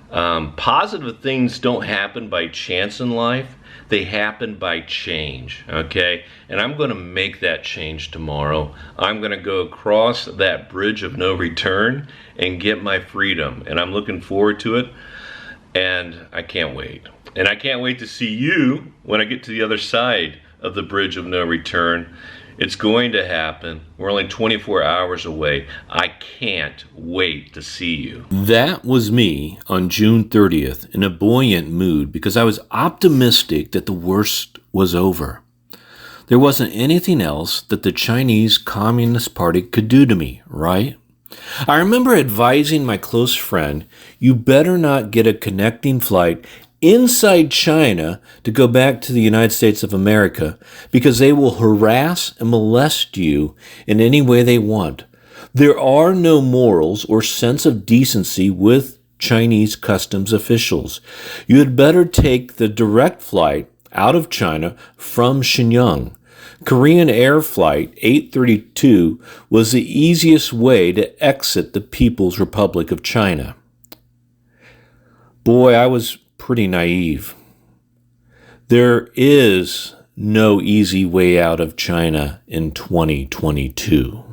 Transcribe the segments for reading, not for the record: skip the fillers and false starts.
Positive things don't happen by chance in life. They happen by change, okay? And I'm going to make that change tomorrow. I'm going to go across that bridge of no return and get my freedom. And I'm looking forward to it. And I can't wait. And I can't wait to see you when I get to the other side of the bridge of no return. It's going to happen. We're only 24 hours away. I can't wait to see you. That was me on June 30th in a buoyant mood because I was optimistic that the worst was over. There wasn't anything else that the Chinese Communist Party could do to me, right? I remember advising my close friend, you better not get a connecting flight inside China to go back to the United States of America because they will harass and molest you in any way they want. There are no morals or sense of decency with Chinese customs officials. You had better take the direct flight out of China from Shenyang. Korean Air Flight 832 was the easiest way to exit the People's Republic of China. Boy, I was pretty naive. There is no easy way out of China in 2022.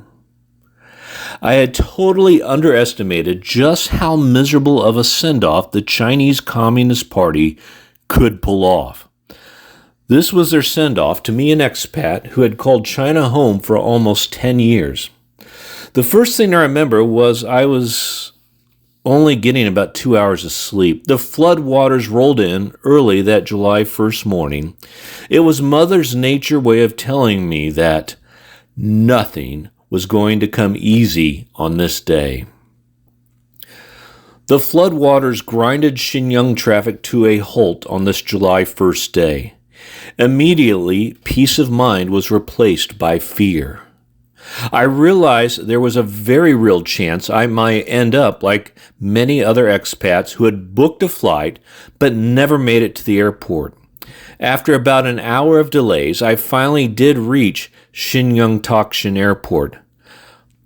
I had totally underestimated just how miserable of a send-off the Chinese Communist Party could pull off. This was their send-off to me, an expat who had called China home for almost 10 years. The first thing I remember was I was only getting about 2 hours of sleep. The flood waters rolled in early that July 1st morning. It was Mother Nature's way of telling me that nothing was going to come easy on this day. The flood waters grinded Shenyang traffic to a halt on this July 1st day. Immediately, peace of mind was replaced by fear. I realized there was a very real chance I might end up like many other expats who had booked a flight but never made it to the airport. After about an hour of delays, I finally did reach Shenyang Takshan Airport.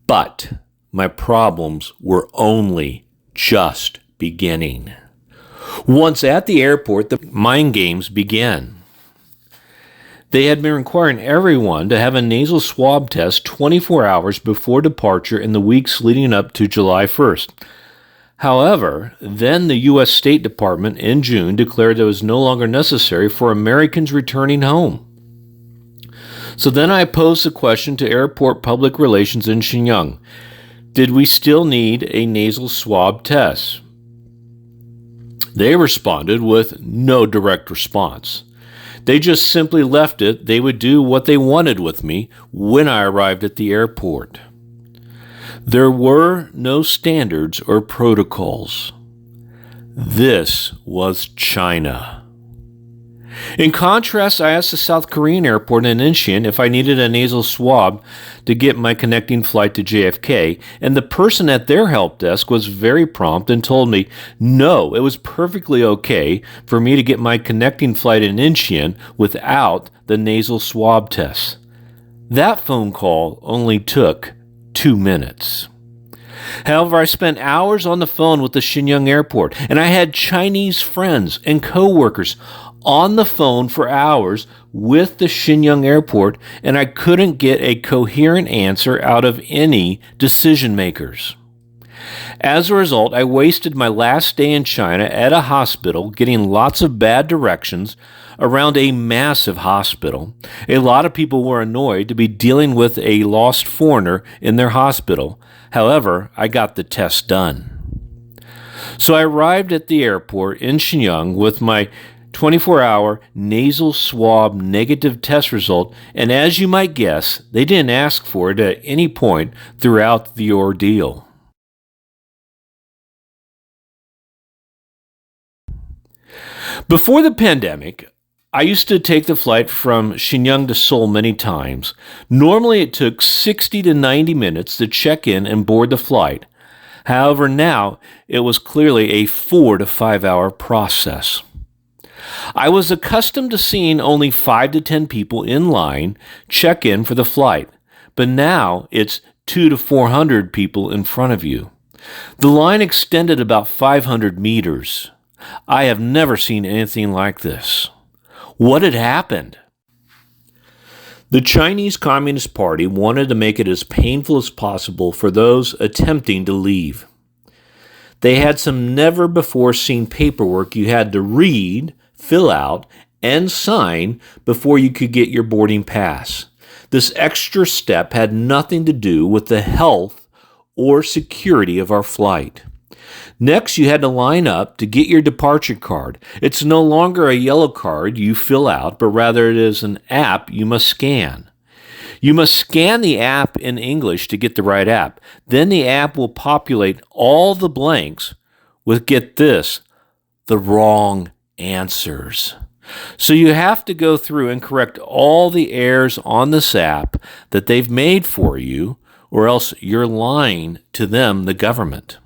But my problems were only just beginning. Once at the airport, the mind games began. They had been requiring everyone to have a nasal swab test 24 hours before departure in the weeks leading up to July 1st. However, then the U.S. State Department in June declared it was no longer necessary for Americans returning home. So then I posed the question to Airport Public Relations in Shenyang. Did we still need a nasal swab test? They responded with no direct response. They just simply left it. They would do what they wanted with me when I arrived at the airport. There were no standards or protocols. This was China. In contrast, I asked the South Korean airport in Incheon if I needed a nasal swab to get my connecting flight to JFK, and the person at their help desk was very prompt and told me, no, it was perfectly okay for me to get my connecting flight in Incheon without the nasal swab test. That phone call only took 2 minutes. However, I spent hours on the phone with the Shenyang airport, and I had Chinese friends and co-workers on the phone for hours with the Shenyang airport, and I couldn't get a coherent answer out of any decision makers. As a result, I wasted my last day in China at a hospital getting lots of bad directions around a massive hospital. A lot of people were annoyed to be dealing with a lost foreigner in their hospital. However, I got the test done. So I arrived at the airport in Shenyang with my 24-hour nasal swab negative test result, and as you might guess, they didn't ask for it at any point throughout the ordeal. Before the pandemic, I used to take the flight from Shenyang to Seoul many times. Normally it took 60 to 90 minutes to check in and board the flight. However, now it was clearly a 4 to 5 hour process. I was accustomed to seeing only 5 to 10 people in line check in for the flight, but now it's 200 to 400 people in front of you. The line extended about 500 meters. I have never seen anything like this. What had happened? The Chinese Communist Party wanted to make it as painful as possible for those attempting to leave. They had some never-before-seen paperwork you had to read, fill out, and sign before you could get your boarding pass. This extra step had nothing to do with the health or security of our flight. Next, you had to line up to get your departure card. It's no longer a yellow card you fill out, but rather it is an app you must scan. You must scan the app in English to get the right app. Then the app will populate all the blanks with, get this, the wrong answers. So you have to go through and correct all the errors on this app that they've made for you, or else you're lying to them, the government.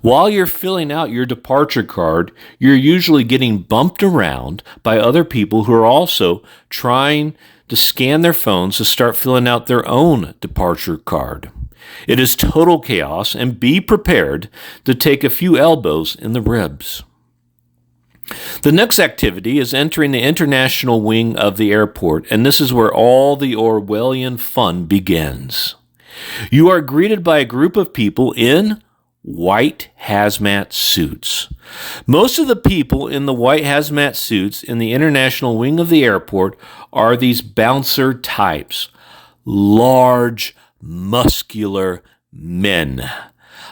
While you're filling out your departure card, you're usually getting bumped around by other people who are also trying to scan their phones to start filling out their own departure card. It is total chaos, and be prepared to take a few elbows in the ribs. The next activity is entering the international wing of the airport, and this is where all the Orwellian fun begins. You are greeted by a group of people in white hazmat suits. Most of the people in the white hazmat suits in the international wing of the airport are these bouncer types, large, muscular men.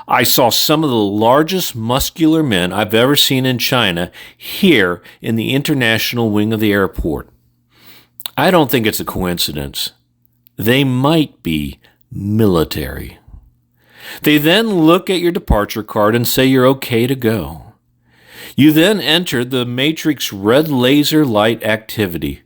I saw some of the largest muscular men I've ever seen in China here in the international wing of the airport. I don't think it's a coincidence. They might be military. They then look at your departure card and say you're okay to go. You then enter the Matrix red laser light activity.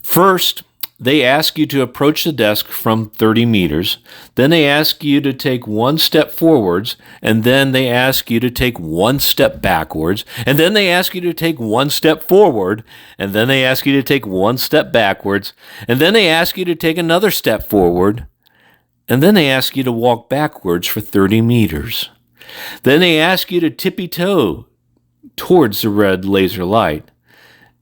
First, they ask you to approach the desk from 30 meters. Then they ask you to take one step forwards, and then they ask you to take one step backwards, and then they ask you to take one step forward, and then they ask you to take one step backwards, and then they ask you to take another step forward, and then they ask you to walk backwards for 30 meters. Then they ask you to tippy-toe towards the red laser light.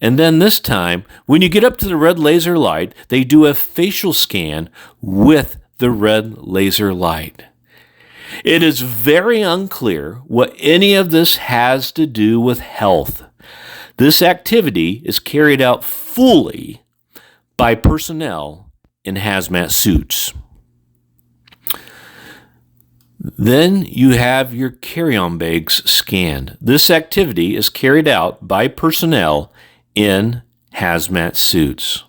And then this time, when you get up to the red laser light, they do a facial scan with the red laser light. It is very unclear what any of this has to do with health. This activity is carried out fully by personnel in hazmat suits. Then you have your carry-on bags scanned. This activity is carried out by personnel in hazmat suits.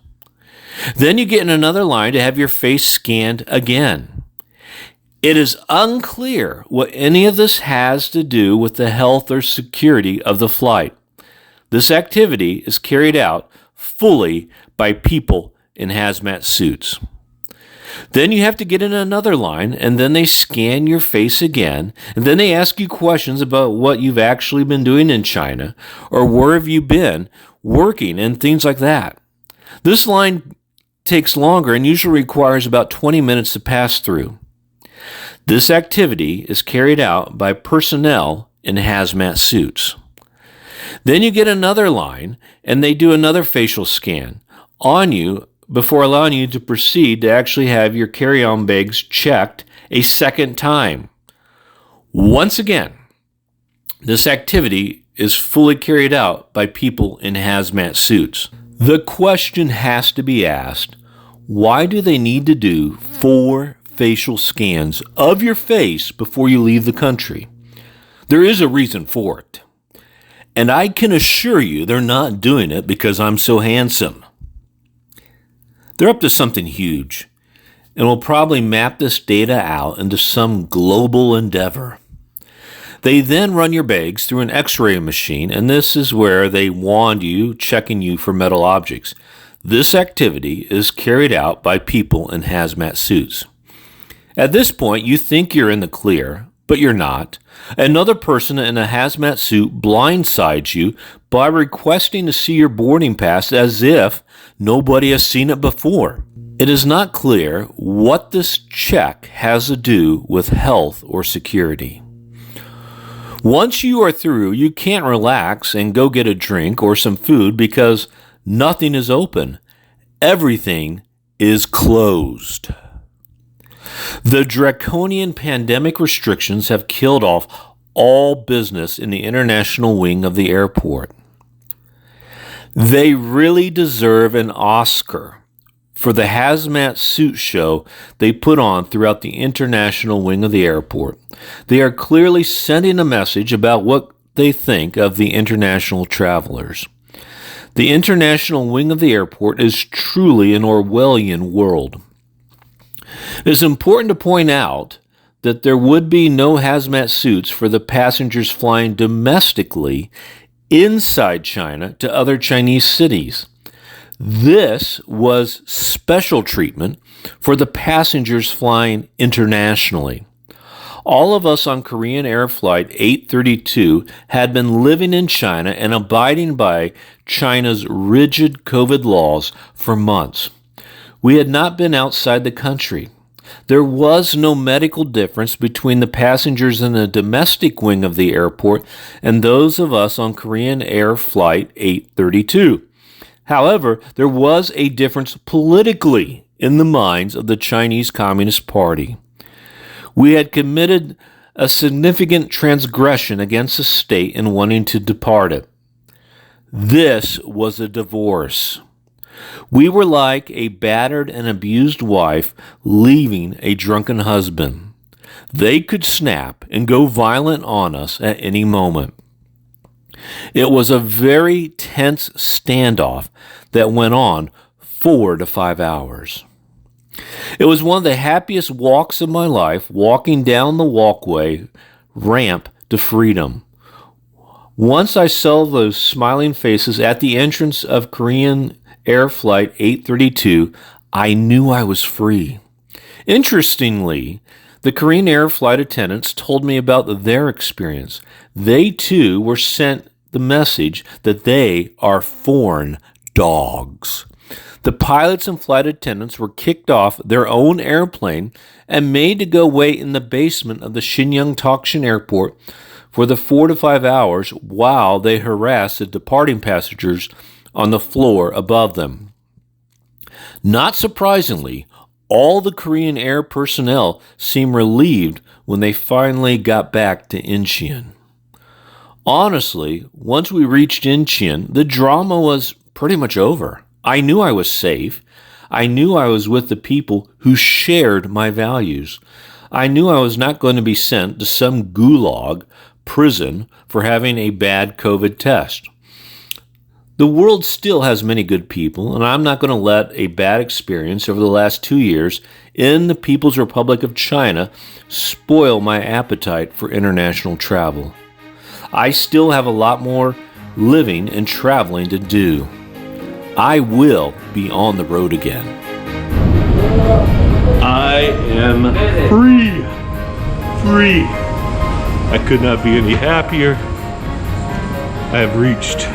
Then you get in another line to have your face scanned again. It is unclear what any of this has to do with the health or security of the flight. This activity is carried out fully by people in hazmat suits. Then you have to get in another line, and then they scan your face again, and then they ask you questions about what you've actually been doing in China, or where have you been working, and things like that. This line takes longer and usually requires about 20 minutes to pass through. This activity is carried out by personnel in hazmat suits. Then you get another line, and they do another facial scan on you before allowing you to proceed to actually have your carry-on bags checked a second time. Once again, this activity is fully carried out by people in hazmat suits. The question has to be asked, why do they need to do 4 facial scans of your face before you leave the country? There is a reason for it. And I can assure you they're not doing it because I'm so handsome. They're up to something huge, and will probably map this data out into some global endeavor. They then run your bags through an X-ray machine, and this is where they wand you, checking you for metal objects. This activity is carried out by people in hazmat suits. At this point, you think you're in the clear, but you're not. Another person in a hazmat suit blindsides you by requesting to see your boarding pass as if nobody has seen it before. It is not clear what this check has to do with health or security. Once you are through, you can't relax and go get a drink or some food because nothing is open. Everything is closed. The draconian pandemic restrictions have killed off all business in the international wing of the airport. They really deserve an Oscar for the hazmat suit show they put on throughout the international wing of the airport. They are clearly sending a message about what they think of the international travelers. The international wing of the airport is truly an Orwellian world. It is important to point out that there would be no hazmat suits for the passengers flying domestically inside China to other Chinese cities. This was special treatment for the passengers flying internationally. All of us on Korean Air Flight 832 had been living in China and abiding by China's rigid COVID laws for months. We had not been outside the country. There was no medical difference between the passengers in the domestic wing of the airport and those of us on Korean Air Flight 832. However, there was a difference politically in the minds of the Chinese Communist Party. We had committed a significant transgression against the state in wanting to depart it. This was a divorce. We were like a battered and abused wife leaving a drunken husband. They could snap and go violent on us at any moment. It was a very tense standoff that went on 4 to 5 hours. It was one of the happiest walks of my life, walking down the walkway ramp to freedom. Once I saw those smiling faces at the entrance of Korean Air Flight 832, I knew I was free. Interestingly, the Korean Air flight attendants told me about their experience. They too were sent the message that they are foreign dogs. The pilots and flight attendants were kicked off their own airplane and made to go wait in the basement of the Shenyang Tokshin Airport for the 4 to 5 hours while they harassed the departing passengers on the floor above them. Not surprisingly, all the Korean Air personnel seemed relieved when they finally got back to Incheon. Honestly, once we reached Incheon, the drama was pretty much over. I knew I was safe. I knew I was with the people who shared my values. I knew I was not going to be sent to some gulag prison for having a bad COVID test. The world still has many good people, and I'm not going to let a bad experience over the last 2 years in the People's Republic of China spoil my appetite for international travel. I still have a lot more living and traveling to do. I will be on the road again. I am free. Free. I could not be any happier. I have reached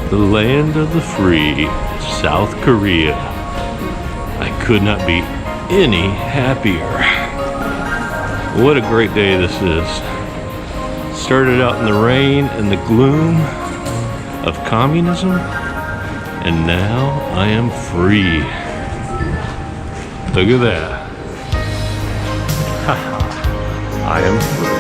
the land of the free, South Korea. I could not be any happier. What a great day this is. Started out in the rain and the gloom of communism, and now I am free. Look at that. I am free.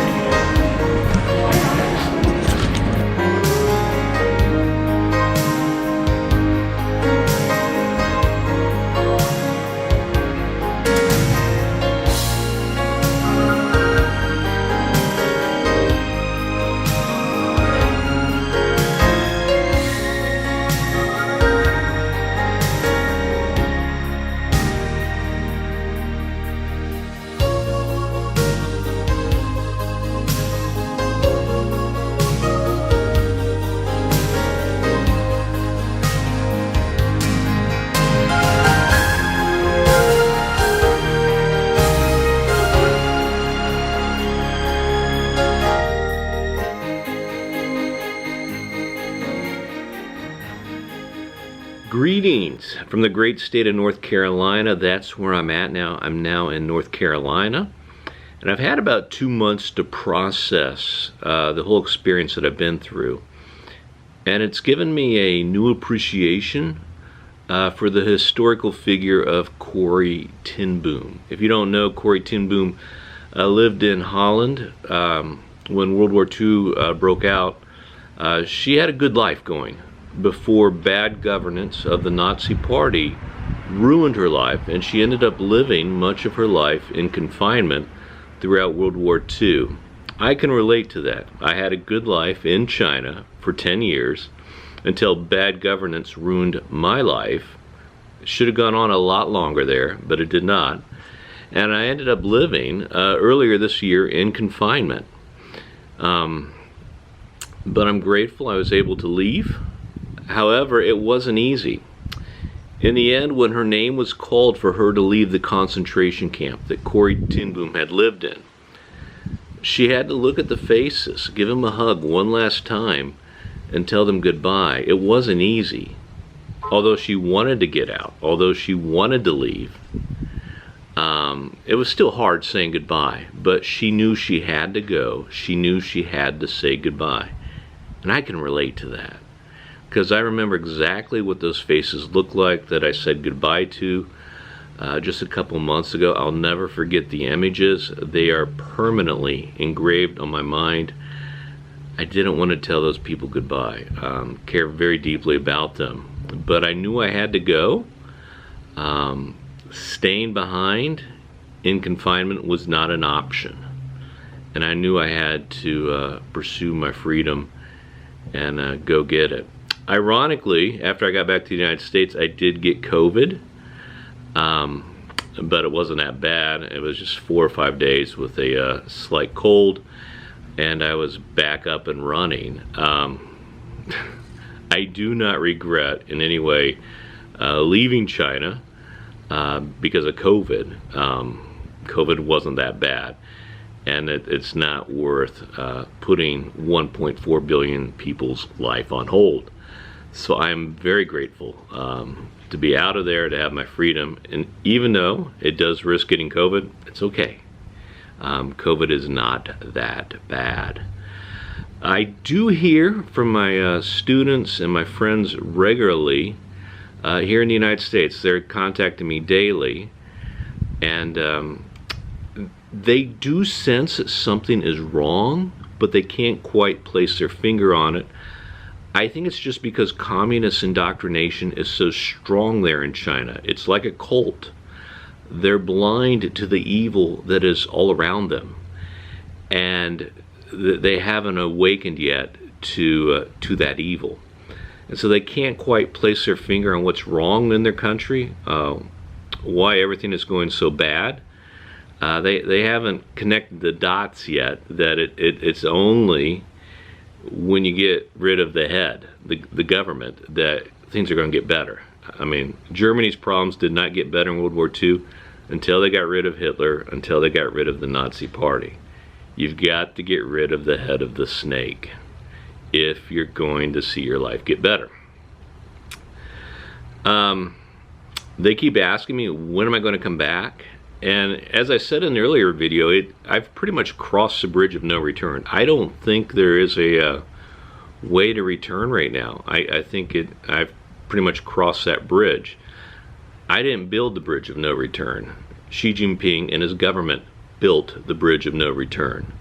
Greetings from the great state of North Carolina. That's where I'm at now. I'm now in North Carolina. And I've had about 2 months to process the whole experience that I've been through. And it's given me a new appreciation for the historical figure of Corrie Ten Boom. If you don't know, Corrie Ten Boom lived in Holland when World War II broke out. She had a good life going before bad governance of the Nazi Party ruined her life, and she ended up living much of her life in confinement throughout World War II. I can relate to that. I had a good life in China for 10 years until bad governance ruined my life. It should have gone on a lot longer there, but it did not. And I ended up living earlier this year in confinement. But I'm grateful I was able to leave. However, it wasn't easy. In the end, when her name was called for her to leave the concentration camp that Corrie Ten Boom had lived in, she had to look at the faces, give them a hug one last time, and tell them goodbye. It wasn't easy. Although she wanted to get out, although she wanted to leave, it was still hard saying goodbye. But she knew she had to go. She knew she had to say goodbye. And I can relate to that, because I remember exactly what those faces looked like that I said goodbye to just a couple months ago. I'll never forget the images. They are permanently engraved on my mind. I didn't want to tell those people goodbye. Care very deeply about them. But I knew I had to go. Staying behind in confinement was not an option. And I knew I had to pursue my freedom and go get it. Ironically, after I got back to the United States, I did get COVID. But it wasn't that bad. It was just 4 or 5 days with a slight cold, and I was back up and running. I do not regret in any way leaving China because of COVID. COVID wasn't that bad, and it's not worth putting 1.4 billion people's life on hold. So I'm very grateful to be out of there, to have my freedom. And even though it does risk getting COVID, it's okay. COVID is not that bad. I do hear from my students and my friends regularly here in the United States. They're contacting me daily, and they do sense that something is wrong, but they can't quite place their finger on it. I think it's just because communist indoctrination is so strong there in China. It's like a cult. They're blind to the evil that is all around them, and they haven't awakened yet to that evil. And so they can't quite place their finger on what's wrong in their country, why everything is going so bad. They haven't connected the dots yet that it's only when you get rid of the head, the government, that things are going to get better. I mean, Germany's problems did not get better in World War II until they got rid of Hitler, until they got rid of the Nazi Party. You've got to get rid of the head of the snake if you're going to see your life get better. They keep asking me, when am I going to come back? And as I said in the earlier video, I've pretty much crossed the bridge of no return. I don't think there is a way to return right now. I think I've pretty much crossed that bridge. I didn't build the bridge of no return. Xi Jinping and his government built the bridge of no return.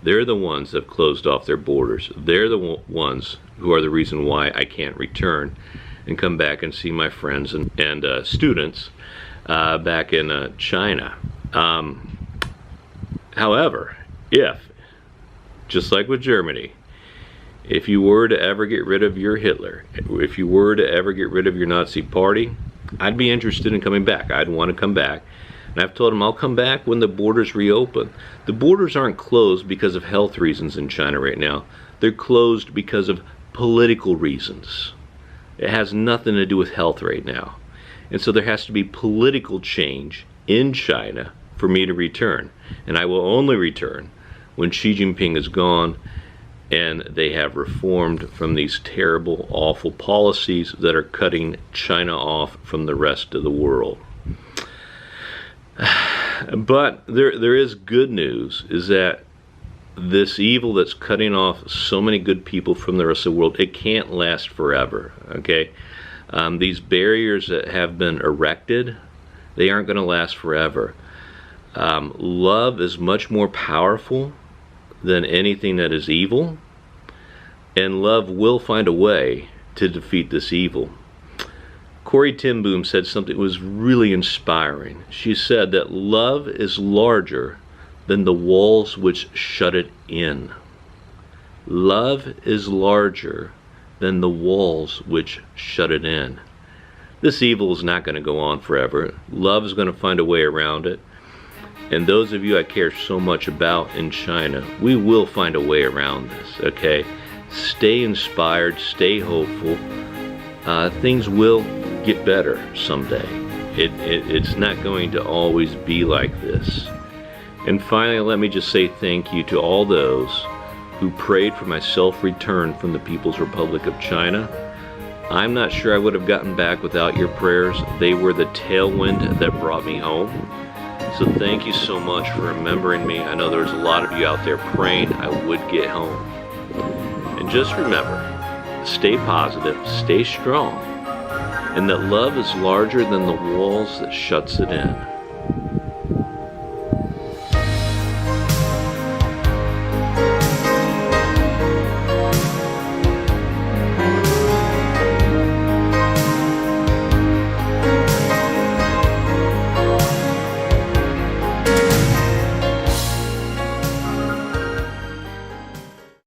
They're the ones that have closed off their borders. They're the ones who are the reason why I can't return and come back and see my friends and students back in China. However, just like with Germany, if you were to ever get rid of your Hitler, if you were to ever get rid of your Nazi Party, I'd be interested in coming back. I'd want to come back. And I've told them I'll come back when the borders reopen. The borders aren't closed because of health reasons in China right now. They're closed because of political reasons. It has nothing to do with health right now. And so there has to be political change in China for me to return. And I will only return when Xi Jinping is gone and they have reformed from these terrible, awful policies that are cutting China off from the rest of the world. But there is good news, is that this evil that's cutting off so many good people from the rest of the world, it can't last forever, okay? These barriers that have been erected, they aren't going to last forever. Love is much more powerful than anything that is evil, and love will find a way to defeat this evil. Corrie Ten Boom said something that was really inspiring. She said that love is larger than the walls which shut it in. Love is larger than the walls which shut it in. This evil is not going to go on forever. Love is going to find a way around it. And those of you I care so much about in China, we will find a way around this, okay? Stay inspired, stay hopeful. Things will get better someday. It's not going to always be like this. And finally, let me just say thank you to all those who prayed for my self-return from the People's Republic of China. I'm not sure I would have gotten back without your prayers. They were the tailwind that brought me home. So thank you so much for remembering me. I know there's a lot of you out there praying I would get home. And just remember, stay positive, stay strong, and that love is larger than the walls that shuts it in.